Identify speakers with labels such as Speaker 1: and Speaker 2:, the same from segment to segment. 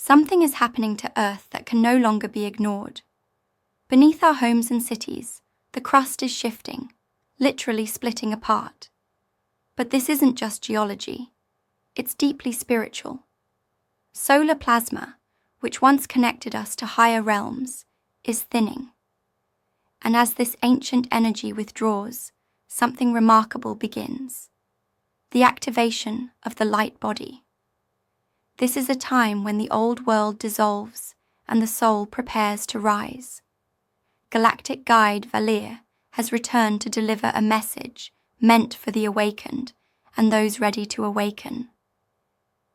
Speaker 1: Something is happening to Earth that can no longer be ignored. Beneath our homes and cities, the crust is shifting, literally splitting apart. But this isn't just geology. It's deeply spiritual. Solar plasma, which once connected us to higher realms, is thinning. And as this ancient energy withdraws, something remarkable begins. The activation of the light body. This is a time when the old world dissolves and the soul prepares to rise. Galactic guide Valir has returned to deliver a message meant for the awakened and those ready to awaken.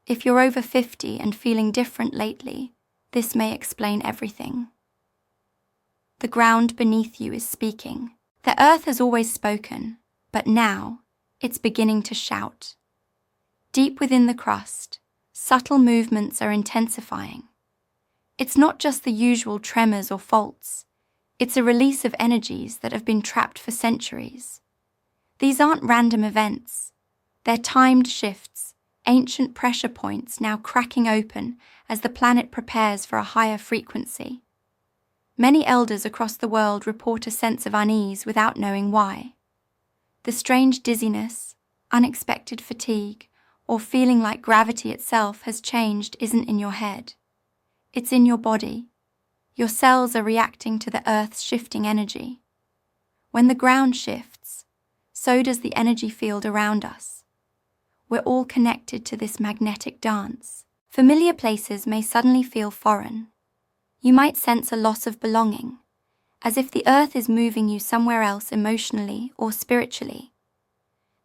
Speaker 1: If you're over 50 and feeling different lately, this may explain everything. The ground beneath you is speaking. The earth has always spoken, but now it's beginning to shout. Deep within the crust, subtle movements are intensifying. It's not just the usual tremors or faults. It's a release of energies that have been trapped for centuries. These aren't random events. They're timed shifts, ancient pressure points now cracking open as the planet prepares for a higher frequency. Many elders across the world report a sense of unease without knowing why. The strange dizziness, unexpected fatigue, or feeling like gravity itself has changed isn't in your head. It's in your body. Your cells are reacting to the Earth's shifting energy. When the ground shifts, so does the energy field around us. We're all connected to this magnetic dance. Familiar places may suddenly feel foreign. You might sense a loss of belonging, as if the Earth is moving you somewhere else emotionally or spiritually.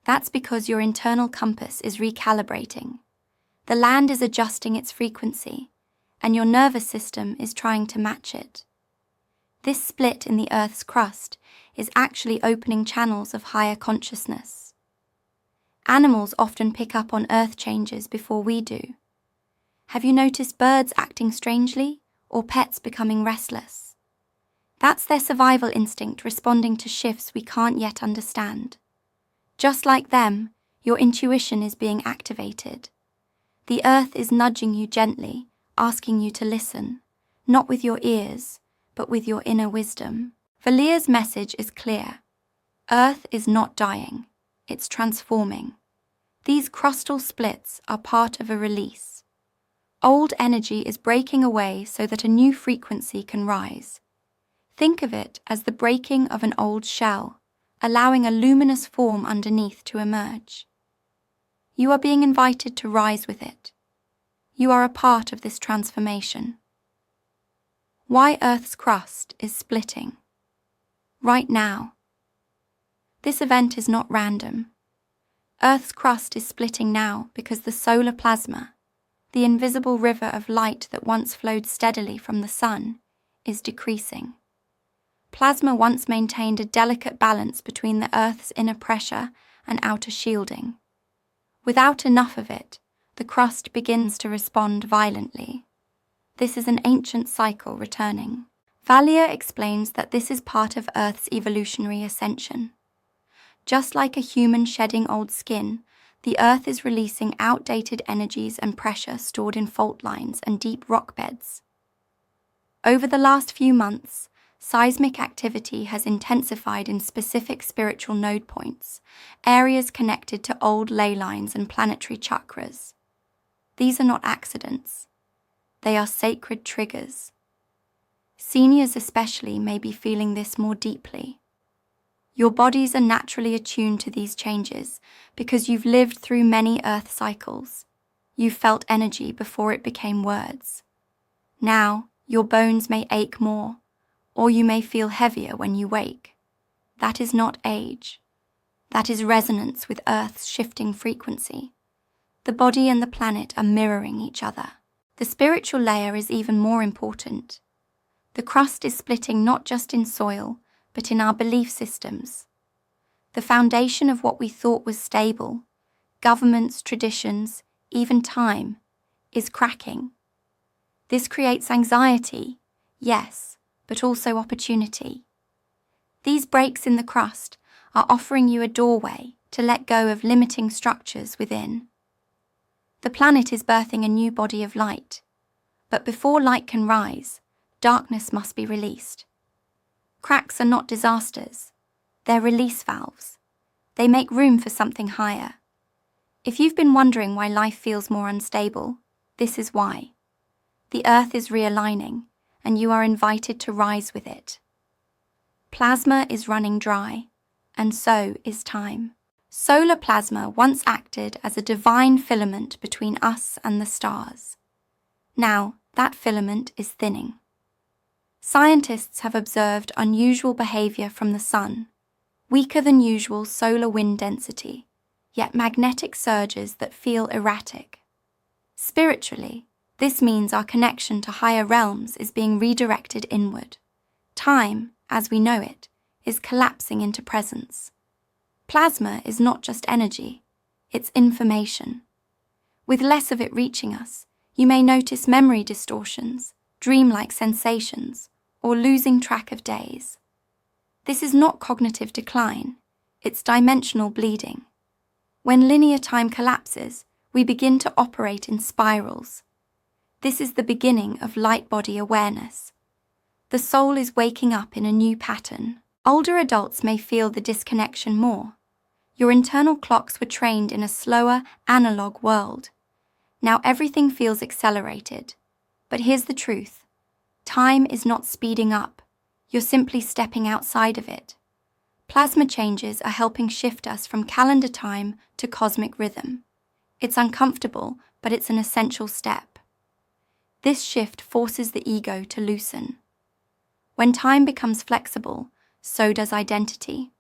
Speaker 1: That's because your internal compass is recalibrating. The land is adjusting its frequency, and your nervous system is trying to match it. This split in the Earth's crust is actually opening channels of higher consciousness. Animals often pick up on Earth changes before we do. Have you noticed birds acting strangely or pets becoming restless? That's their survival instinct responding to shifts we can't yet understand. Just like them, your intuition is being activated. The Earth is nudging you gently, asking you to listen, not with your ears, but with your inner wisdom. Valir's message is clear. Earth is not dying, it's transforming. These crustal splits are part of a release. Old energy is breaking away so that a new frequency can rise. Think of it as the breaking of an old shell, allowing a luminous form underneath to emerge. You are being invited to rise with it. You are a part of this transformation. Why Earth's crust is splitting. Right now. This event is not random. Earth's crust is splitting now because the solar plasma, the invisible river of light that once flowed steadily from the sun, is decreasing. Plasma once maintained a delicate balance between the Earth's inner pressure and outer shielding. Without enough of it, the crust begins to respond violently. This is an ancient cycle returning. Valir explains that this is part of Earth's evolutionary ascension. Just like a human shedding old skin, the Earth is releasing outdated energies and pressure stored in fault lines and deep rock beds. Over the last few months, seismic activity has intensified in specific spiritual node points, areas connected to old ley lines and planetary chakras. These are not accidents. They are sacred triggers. Seniors especially may be feeling this more deeply. Your bodies are naturally attuned to these changes because you've lived through many Earth cycles. You've felt energy before it became words. Now, your bones may ache more, or you may feel heavier when you wake. That is not age. That is resonance with Earth's shifting frequency. The body and the planet are mirroring each other. The spiritual layer is even more important. The crust is splitting not just in soil, but in our belief systems. The foundation of what we thought was stable, governments, traditions, even time, is cracking. This creates anxiety, yes, but also opportunity. These breaks in the crust are offering you a doorway to let go of limiting structures within. The planet is birthing a new body of light, But before light can rise, darkness must be released. Cracks are not disasters. They're release valves. They make room for something higher. If you've been wondering why life feels more unstable, this is why. The Earth is realigning, and you are invited to rise with it. Plasma is running dry, and so is time. Solar plasma once acted as a divine filament between us and the stars. Now, that filament is thinning. Scientists have observed unusual behavior from the sun, weaker than usual solar wind density, yet magnetic surges that feel erratic. Spiritually, this means our connection to higher realms is being redirected inward. Time, as we know it, is collapsing into presence. Plasma is not just energy, it's information. With less of it reaching us, you may notice memory distortions, dreamlike sensations, or losing track of days. This is not cognitive decline, it's dimensional bleeding. When linear time collapses, we begin to operate in spirals. This is the beginning of light body awareness. The soul is waking up in a new pattern. Older adults may feel the disconnection more. Your internal clocks were trained in a slower, analog world. Now everything feels accelerated. But here's the truth. Time is not speeding up. You're simply stepping outside of it. Plasma changes are helping shift us from calendar time to cosmic rhythm. It's uncomfortable, but it's an essential step. This shift forces the ego to loosen. When time becomes flexible, so does identity.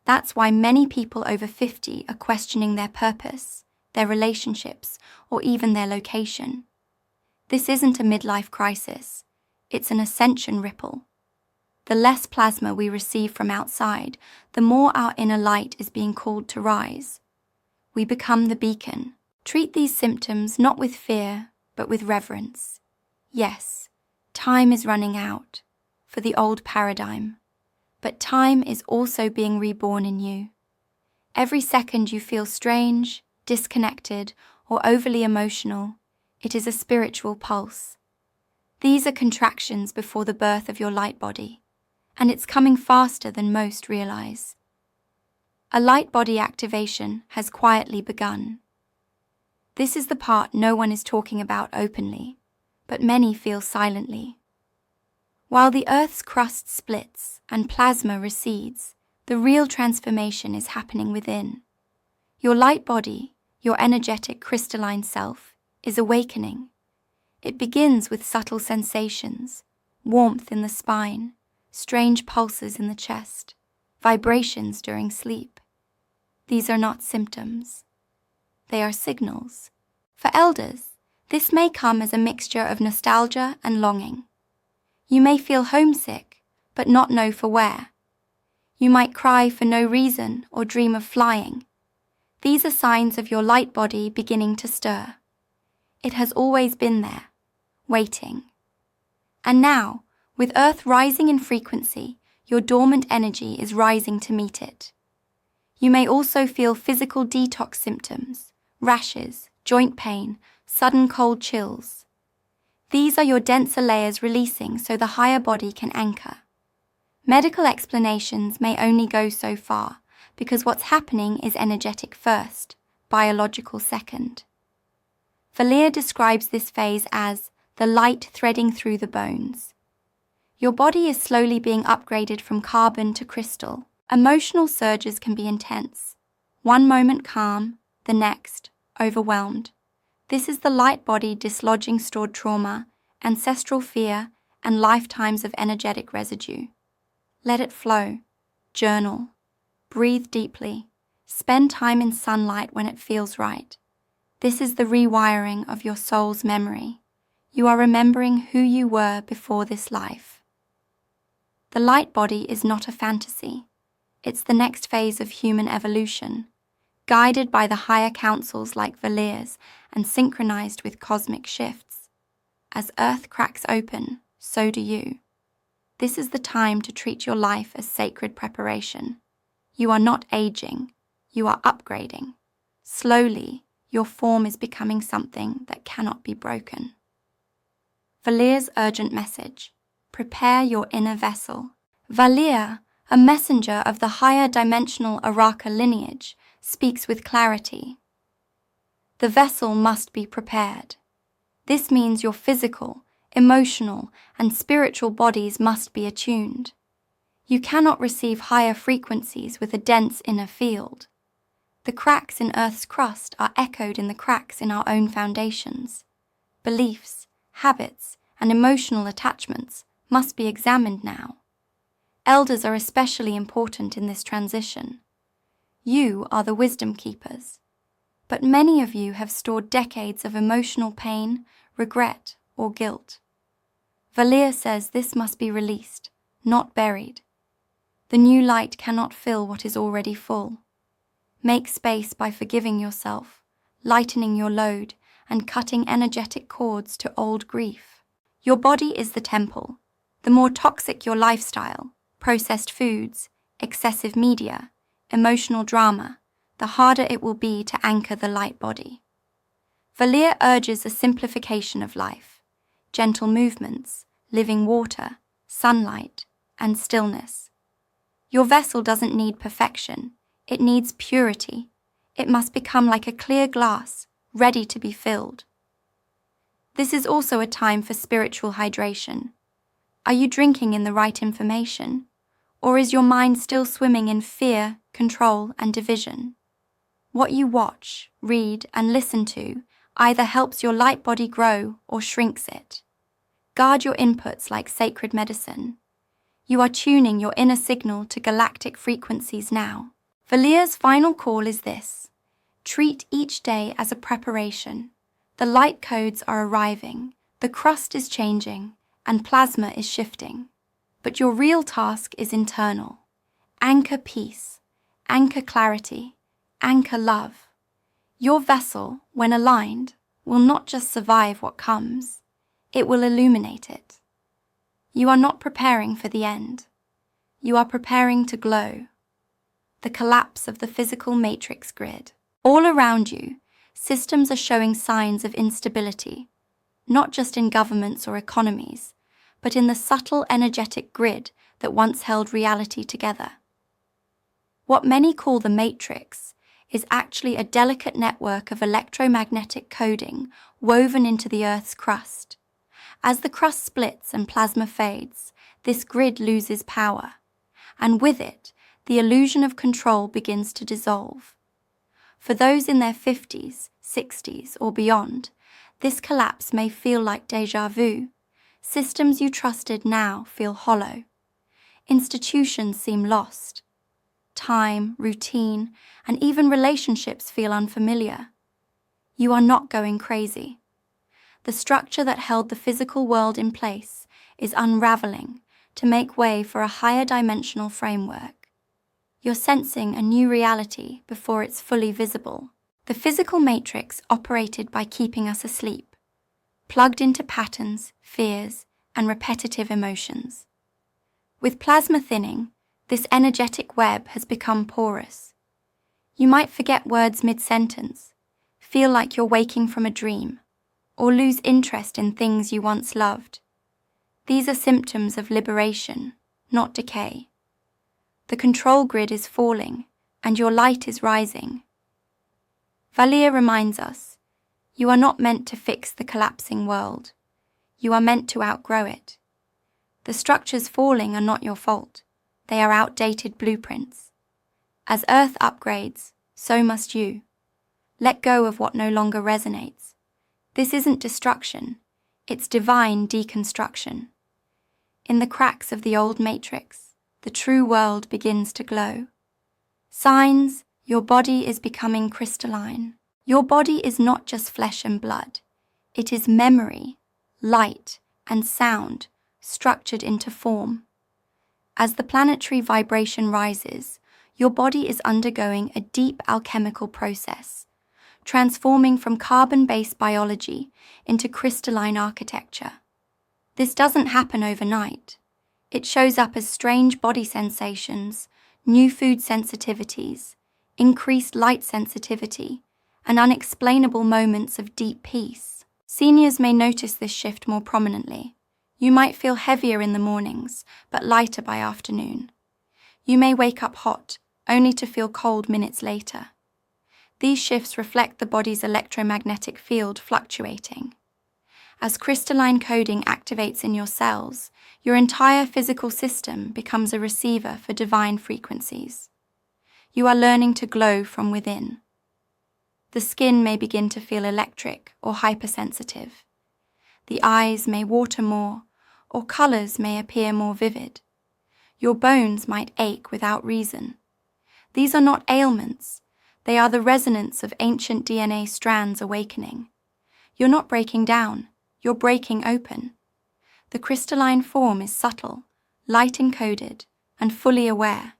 Speaker 1: That's why many people over 50 are questioning their purpose, their relationships, or even their location. This isn't a midlife crisis, it's an ascension ripple. The less plasma we receive from outside, the more our inner light is being called to rise. We become the beacon. Treat these symptoms not with fear, but with reverence. Yes, time is running out for the old paradigm. But time is also being reborn in you. Every second you feel strange, disconnected, or overly emotional, it is a spiritual pulse. These are contractions before the birth of your light body, and it's coming faster than most realize. A light body activation has quietly begun. This is the part no one is talking about openly, but many feel silently. While the Earth's crust splits and plasma recedes, the real transformation is happening within. Your light body, your energetic crystalline self, is awakening. It begins with subtle sensations, warmth in the spine, strange pulses in the chest, vibrations during sleep. These are not symptoms. They are signals. For elders, this may come as a mixture of nostalgia and longing. You may feel homesick, but not know for where. You might cry for no reason or dream of flying. These are signs of your light body beginning to stir. It has always been there, waiting. And now, with Earth rising in frequency, your dormant energy is rising to meet it. You may also feel physical detox symptoms, rashes, joint pain, sudden cold chills. These are your denser layers releasing so the higher body can anchor. Medical explanations may only go so far because what's happening is energetic first, biological second. Valir describes this phase as the light threading through the bones. Your body is slowly being upgraded from carbon to crystal. Emotional surges can be intense. One moment calm, the next overwhelmed. This is the light body dislodging stored trauma, ancestral fear, and lifetimes of energetic residue. Let it flow. Journal. Breathe deeply. Spend time in sunlight when it feels right. This is the rewiring of your soul's memory. You are remembering who you were before this life. The light body is not a fantasy. It's the next phase of human evolution, guided by the higher councils like Valir's and synchronized with cosmic shifts. As Earth cracks open, so do you. This is the time to treat your life as sacred preparation. You are not aging, you are upgrading. Slowly, your form is becoming something that cannot be broken. Valir's urgent message: prepare your inner vessel. Valir, a messenger of the higher dimensional Araka lineage, speaks with clarity. The vessel must be prepared. This means your physical, emotional, and spiritual bodies must be attuned. You cannot receive higher frequencies with a dense inner field. The cracks in Earth's crust are echoed in the cracks in our own foundations. Beliefs, habits, and emotional attachments must be examined now. Elders are especially important in this transition. You are the wisdom keepers, but many of you have stored decades of emotional pain, regret, or guilt. Valir says this must be released, not buried. The new light cannot fill what is already full. Make space by forgiving yourself, lightening your load, and cutting energetic cords to old grief. Your body is the temple. The more toxic your lifestyle, processed foods, excessive media, emotional drama, the harder it will be to anchor the light body. Valir urges a simplification of life, gentle movements, living water, sunlight, and stillness. Your vessel doesn't need perfection, it needs purity. It must become like a clear glass, ready to be filled. This is also a time for spiritual hydration. Are you drinking in the right information? Or is your mind still swimming in fear, control, and division? What you watch, read, and listen to either helps your light body grow or shrinks it. Guard your inputs like sacred medicine. You are tuning your inner signal to galactic frequencies now. Valir's final call is this: treat each day as a preparation. The light codes are arriving, the crust is changing, and plasma is shifting. But your real task is internal. Anchor peace, anchor clarity, anchor love. Your vessel, when aligned, will not just survive what comes, it will illuminate it. You are not preparing for the end. You are preparing to glow. The collapse of the physical matrix grid. All around you, systems are showing signs of instability, not just in governments or economies, but in the subtle energetic grid that once held reality together. What many call the matrix is actually a delicate network of electromagnetic coding woven into the Earth's crust. As the crust splits and plasma fades, this grid loses power, and with it, the illusion of control begins to dissolve. For those in their 50s, 60s, or beyond, this collapse may feel like déjà vu. Systems you trusted now feel hollow. Institutions seem lost. Time, routine, and even relationships feel unfamiliar. You are not going crazy. The structure that held the physical world in place is unraveling to make way for a higher dimensional framework. You're sensing a new reality before it's fully visible. The physical matrix operated by keeping us asleep, plugged into patterns, fears, and repetitive emotions. With plasma thinning, this energetic web has become porous. You might forget words mid-sentence, feel like you're waking from a dream, or lose interest in things you once loved. These are symptoms of liberation, not decay. The control grid is falling, and your light is rising. Valir reminds us, you are not meant to fix the collapsing world. You are meant to outgrow it. The structures falling are not your fault. They are outdated blueprints. As Earth upgrades, so must you. Let go of what no longer resonates. This isn't destruction, it's divine deconstruction. In the cracks of the old matrix, the true world begins to glow. Signs, your body is becoming crystalline. Your body is not just flesh and blood. It is memory, light, and sound structured into form. As the planetary vibration rises, your body is undergoing a deep alchemical process, transforming from carbon-based biology into crystalline architecture. This doesn't happen overnight. It shows up as strange body sensations, new food sensitivities, increased light sensitivity, and unexplainable moments of deep peace. Seniors may notice this shift more prominently. You might feel heavier in the mornings, but lighter by afternoon. You may wake up hot, only to feel cold minutes later. These shifts reflect the body's electromagnetic field fluctuating. As crystalline coding activates in your cells, your entire physical system becomes a receiver for divine frequencies. You are learning to glow from within. The skin may begin to feel electric or hypersensitive. The eyes may water more, or colors may appear more vivid. Your bones might ache without reason. These are not ailments. They are the resonance of ancient DNA strands awakening. You're not breaking down, you're breaking open. The crystalline form is subtle, light-encoded, and fully aware.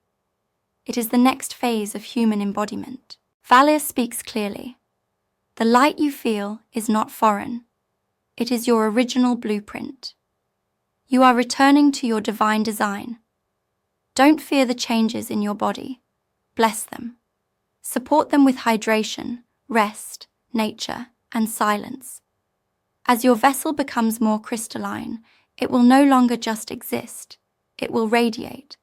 Speaker 1: It is the next phase of human embodiment. Valir speaks clearly. The light you feel is not foreign. It is your original blueprint. You are returning to your divine design. Don't fear the changes in your body. Bless them. Support them with hydration, rest, nature, and silence. As your vessel becomes more crystalline, it will no longer just exist. It will radiate.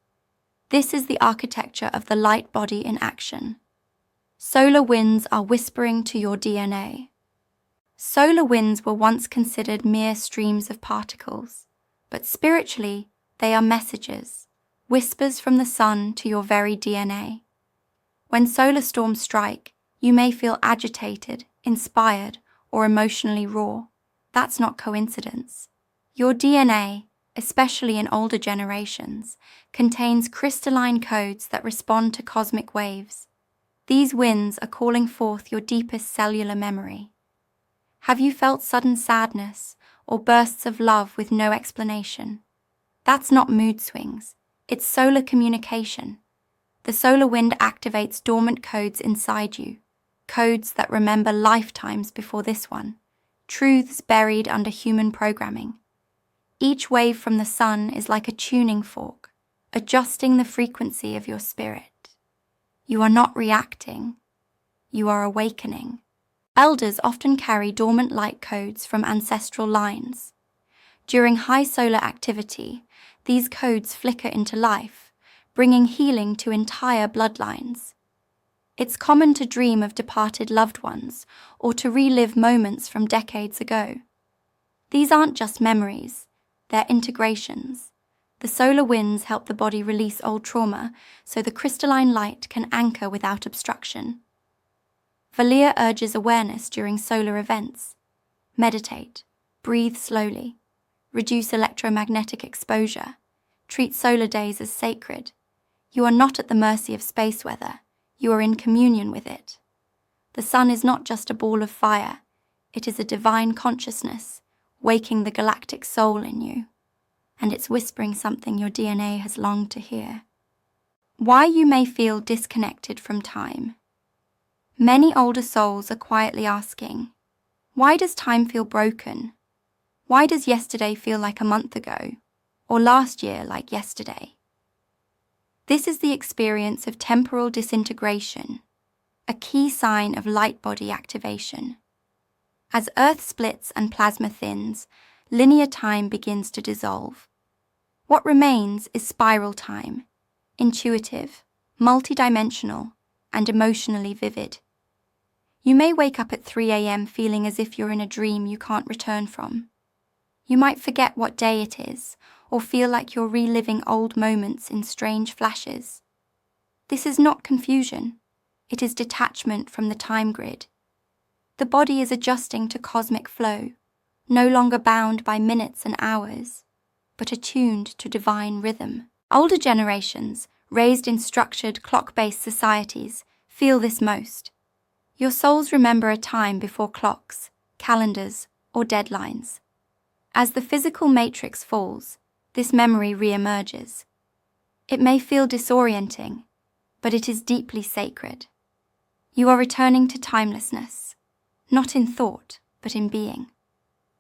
Speaker 1: This is the architecture of the light body in action. Solar winds are whispering to your DNA. Solar winds were once considered mere streams of particles, but spiritually, they are messages, whispers from the sun to your very DNA. When solar storms strike, you may feel agitated, inspired, or emotionally raw. That's not coincidence. Your DNA, especially in older generations, contains crystalline codes that respond to cosmic waves. These winds are calling forth your deepest cellular memory. Have you felt sudden sadness or bursts of love with no explanation? That's not mood swings. It's solar communication. The solar wind activates dormant codes inside you, codes that remember lifetimes before this one, truths buried under human programming. Each wave from the sun is like a tuning fork, adjusting the frequency of your spirit. You are not reacting. You are awakening. Elders often carry dormant light codes from ancestral lines. During high solar activity, these codes flicker into life, bringing healing to entire bloodlines. It's common to dream of departed loved ones or to relive moments from decades ago. These aren't just memories, they're integrations. The solar winds help the body release old trauma so the crystalline light can anchor without obstruction. Valir urges awareness during solar events. Meditate, breathe slowly, reduce electromagnetic exposure, treat solar days as sacred. You are not at the mercy of space weather, you are in communion with it. The sun is not just a ball of fire, it is a divine consciousness, waking the galactic soul in you. And it's whispering something your DNA has longed to hear. Why you may feel disconnected from time. Many older souls are quietly asking, why does time feel broken? Why does yesterday feel like a month ago, or last year like yesterday? This is the experience of temporal disintegration, a key sign of light body activation. As Earth splits and plasma thins, linear time begins to dissolve. What remains is spiral time, intuitive, multidimensional, and emotionally vivid. You may wake up at 3 a.m. feeling as if you're in a dream you can't return from. You might forget what day it is, or feel like you're reliving old moments in strange flashes. This is not confusion. It is detachment from the time grid. The body is adjusting to cosmic flow, no longer bound by minutes and hours, but attuned to divine rhythm. Older generations, raised in structured, clock-based societies, feel this most. Your souls remember a time before clocks, calendars, or deadlines. As the physical matrix falls, this memory re-emerges. It may feel disorienting, but it is deeply sacred. You are returning to timelessness, not in thought, but in being.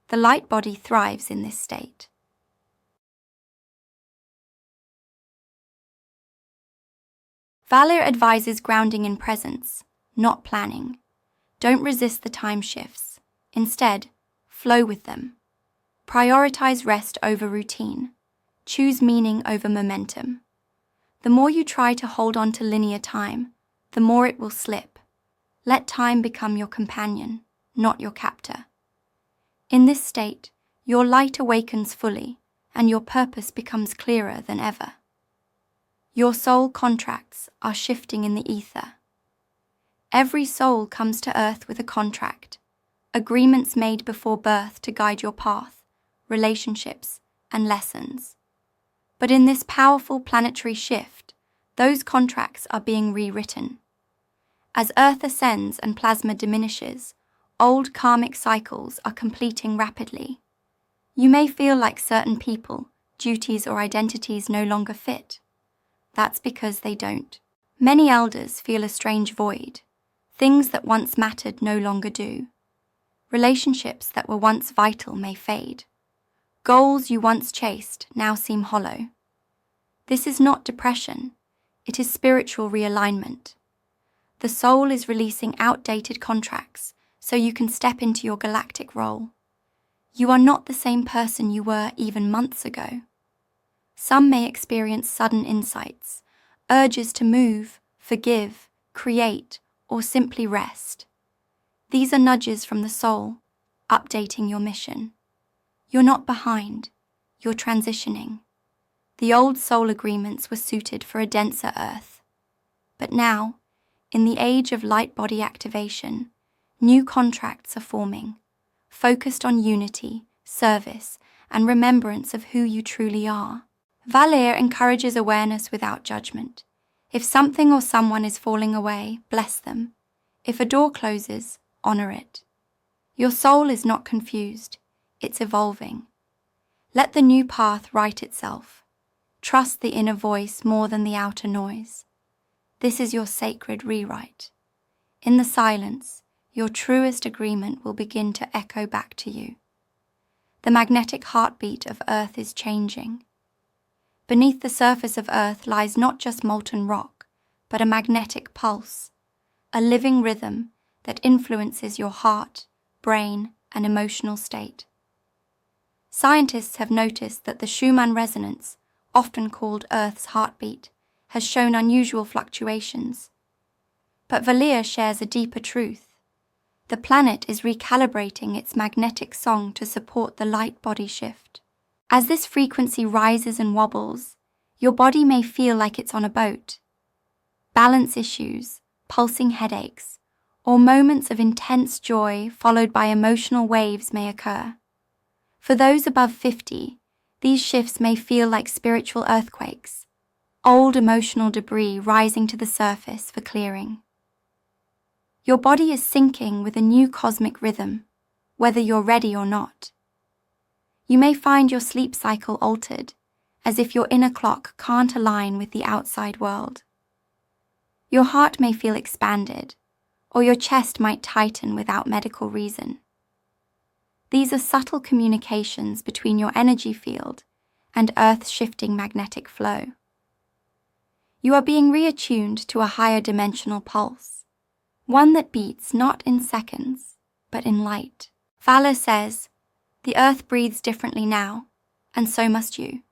Speaker 1: The light body thrives in this state. Valir advises grounding in presence, not planning. Don't resist the time shifts. Instead, flow with them. Prioritize rest over routine. Choose meaning over momentum. The more you try to hold on to linear time, the more it will slip. Let time become your companion, not your captor. In this state, your light awakens fully, and your purpose becomes clearer than ever. Your soul contracts are shifting in the ether. Every soul comes to earth with a contract, agreements made before birth to guide your path, relationships, and lessons. But in this powerful planetary shift, those contracts are being rewritten. As Earth ascends and plasma diminishes, old karmic cycles are completing rapidly. You may feel like certain people, duties, or identities no longer fit. That's because they don't. Many elders feel a strange void. Things that once mattered no longer do. Relationships that were once vital may fade. Goals you once chased now seem hollow. This is not depression, it is spiritual realignment. The soul is releasing outdated contracts so you can step into your galactic role. You are not the same person you were even months ago. Some may experience sudden insights, urges to move, forgive, create, or simply rest. These are nudges from the soul, updating your mission. You're not behind, you're transitioning. The old soul agreements were suited for a denser Earth. But now, in the age of light body activation, new contracts are forming, focused on unity, service, and remembrance of who you truly are. Valir encourages awareness without judgment. If something or someone is falling away, bless them. If a door closes, honor it. Your soul is not confused, it's evolving. Let the new path write itself. Trust the inner voice more than the outer noise. This is your sacred rewrite. In the silence, your truest agreement will begin to echo back to you. The magnetic heartbeat of Earth is changing. Beneath the surface of Earth lies not just molten rock, but a magnetic pulse, a living rhythm that influences your heart, brain, and emotional state. Scientists have noticed that the Schumann resonance, often called Earth's heartbeat, has shown unusual fluctuations. But Valir shares a deeper truth. The planet is recalibrating its magnetic song to support the light body shift. As this frequency rises and wobbles, your body may feel like it's on a boat. Balance issues, pulsing headaches, or moments of intense joy followed by emotional waves may occur. For those above 50, these shifts may feel like spiritual earthquakes, old emotional debris rising to the surface for clearing. Your body is syncing with a new cosmic rhythm, whether you're ready or not. You may find your sleep cycle altered, as if your inner clock can't align with the outside world. Your heart may feel expanded, or your chest might tighten without medical reason. These are subtle communications between your energy field and Earth's shifting magnetic flow. You are being reattuned to a higher dimensional pulse, one that beats not in seconds, but in light. Valir says, "The Earth breathes differently now, and so must you."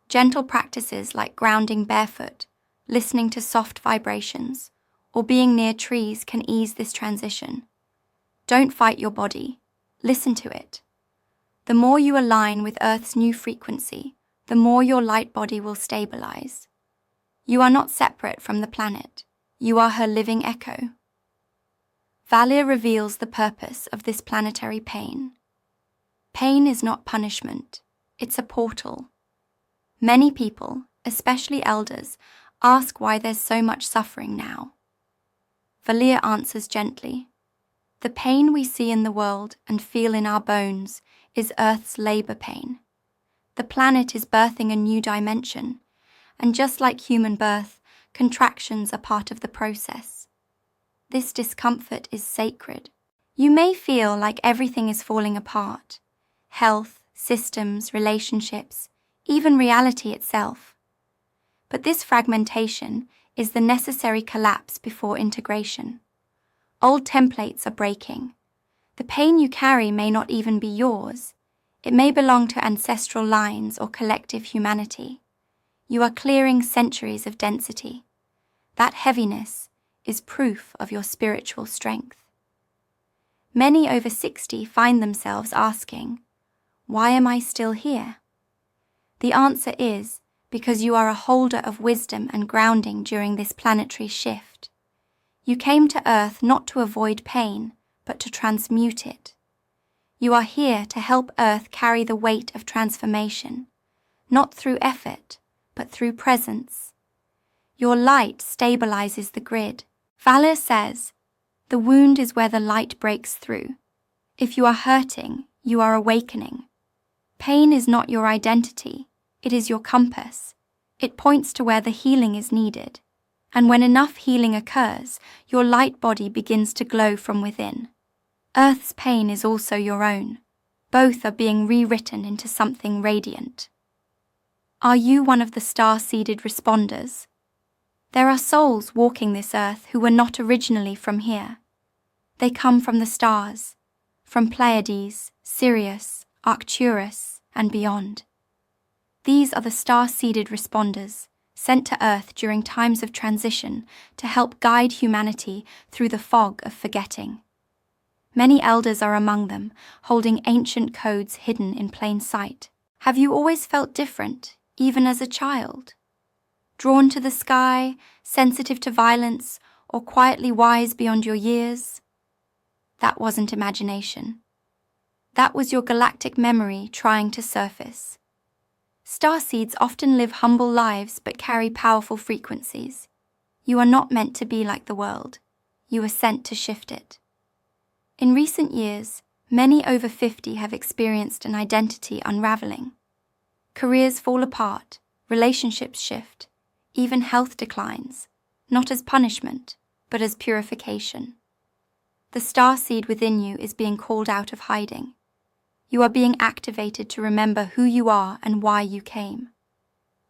Speaker 1: Gentle practices like grounding barefoot, listening to soft vibrations, or being near trees can ease this transition. Don't fight your body. Listen to it. The more you align with Earth's new frequency, the more your light body will stabilize. You are not separate from the planet. You are her living echo. Valir reveals the purpose of this planetary pain. Pain is not punishment. It's a portal. Many people, especially elders, ask why there's so much suffering now. Valir answers gently. The pain we see in the world and feel in our bones is Earth's labor pain. The planet is birthing a new dimension, and just like human birth, contractions are part of the process. This discomfort is sacred. You may feel like everything is falling apart. Health, systems, relationships, even reality itself. But this fragmentation is the necessary collapse before integration. Old templates are breaking. The pain you carry may not even be yours. It may belong to ancestral lines or collective humanity. You are clearing centuries of density. That heaviness is proof of your spiritual strength. Many over 60 find themselves asking, "Why am I still here?" The answer is because you are a holder of wisdom and grounding during this planetary shift. You came to Earth not to avoid pain, but to transmute it. You are here to help Earth carry the weight of transformation, not through effort, but through presence. Your light stabilizes the grid. Valir says, "The wound is where the light breaks through." If you are hurting, you are awakening. Pain is not your identity, it is your compass. It points to where the healing is needed. And when enough healing occurs, your light body begins to glow from within. Earth's pain is also your own. Both are being rewritten into something radiant. Are you one of the star-seeded responders? There are souls walking this earth who were not originally from here. They come from the stars, from Pleiades, Sirius, Arcturus, and beyond. These are the star-seeded responders, sent to Earth during times of transition to help guide humanity through the fog of forgetting. Many elders are among them, holding ancient codes hidden in plain sight. Have you always felt different, even as a child? Drawn to the sky, sensitive to violence, or quietly wise beyond your years? That wasn't imagination. That was your galactic memory trying to surface. Starseeds often live humble lives but carry powerful frequencies. You are not meant to be like the world. You are sent to shift it. In recent years, many over 50 have experienced an identity unraveling. Careers fall apart, relationships shift, even health declines, not as punishment, but as purification. The starseed within you is being called out of hiding. You are being activated to remember who you are and why you came.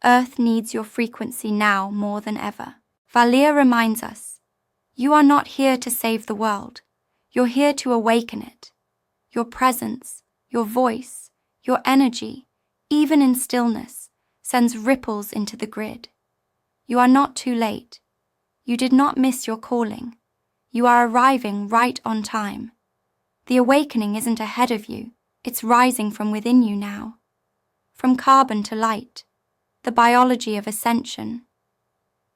Speaker 1: Earth needs your frequency now more than ever. Valir reminds us, you are not here to save the world. You're here to awaken it. Your presence, your voice, your energy, even in stillness, sends ripples into the grid. You are not too late. You did not miss your calling. You are arriving right on time. The awakening isn't ahead of you. It's rising from within you now. From carbon to light, the biology of ascension.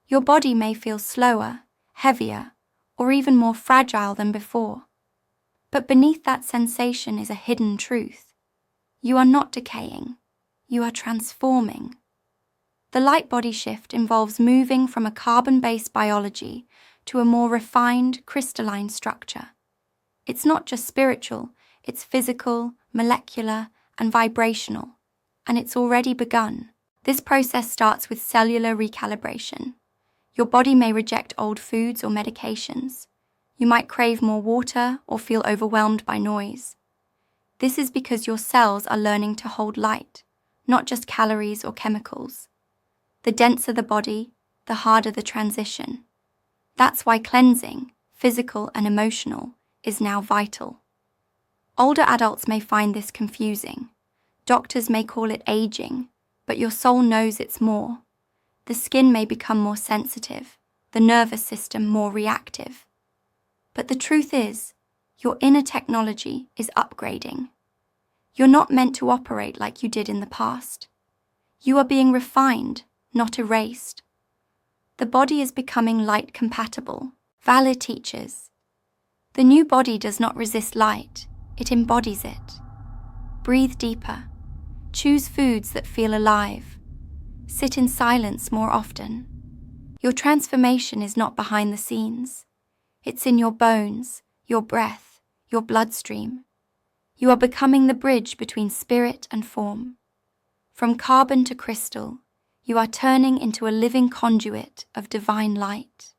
Speaker 1: Your body may feel slower, heavier, or even more fragile than before. But beneath that sensation is a hidden truth. You are not decaying. You are transforming. The light body shift involves moving from a carbon-based biology to a more refined, crystalline structure. It's not just spiritual, it's physical, molecular, and vibrational, and it's already begun. This process starts with cellular recalibration. Your body may reject old foods or medications. You might crave more water or feel overwhelmed by noise. This is because your cells are learning to hold light, not just calories or chemicals. The denser the body, the harder the transition. That's why cleansing, physical and emotional, is now vital. Older adults may find this confusing. Doctors may call it aging, but your soul knows it's more. The skin may become more sensitive, the nervous system more reactive. But the truth is, your inner technology is upgrading. You're not meant to operate like you did in the past. You are being refined, not erased. The body is becoming light compatible. Valir teaches. The new body does not resist light. It embodies it. Breathe deeper. Choose foods that feel alive. Sit in silence more often. Your transformation is not behind the scenes. It's in your bones, your breath, your bloodstream. You are becoming the bridge between spirit and form. From carbon to crystal, you are turning into a living conduit of divine light.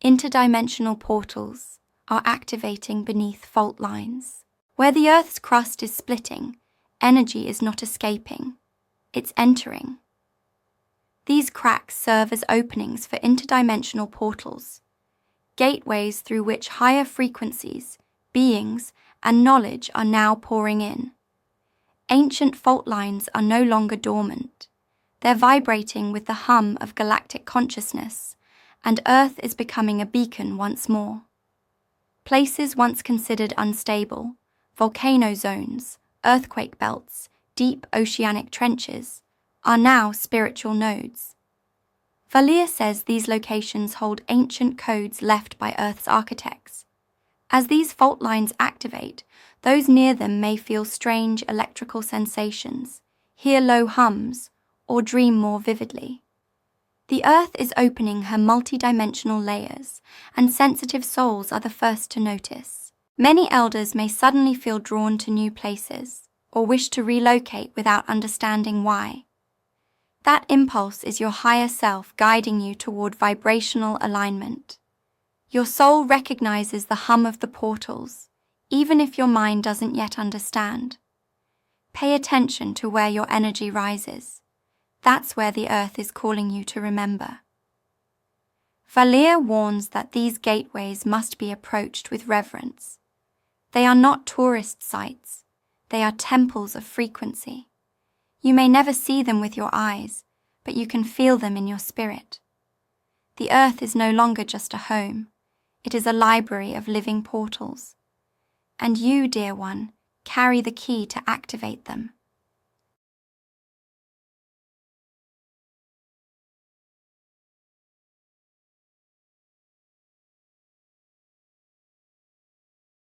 Speaker 1: Interdimensional portals are activating beneath fault lines. Where the Earth's crust is splitting, energy is not escaping, it's entering. These cracks serve as openings for interdimensional portals, gateways through which higher frequencies, beings, and knowledge are now pouring in. Ancient fault lines are no longer dormant. They're vibrating with the hum of galactic consciousness, and Earth is becoming a beacon once more. Places once considered unstable, volcano zones, earthquake belts, deep oceanic trenches, are now spiritual nodes. Valir says these locations hold ancient codes left by Earth's architects. As these fault lines activate, those near them may feel strange electrical sensations, hear low hums, or dream more vividly. The Earth is opening her multidimensional layers, and sensitive souls are the first to notice. Many elders may suddenly feel drawn to new places, or wish to relocate without understanding why. That impulse is your higher self guiding you toward vibrational alignment. Your soul recognizes the hum of the portals, even if your mind doesn't yet understand. Pay attention to where your energy rises. That's where the Earth is calling you to remember. Valir warns that these gateways must be approached with reverence. They are not tourist sites. They are temples of frequency. You may never see them with your eyes, but you can feel them in your spirit. The Earth is no longer just a home. It is a library of living portals. And you, dear one, carry the key to activate them.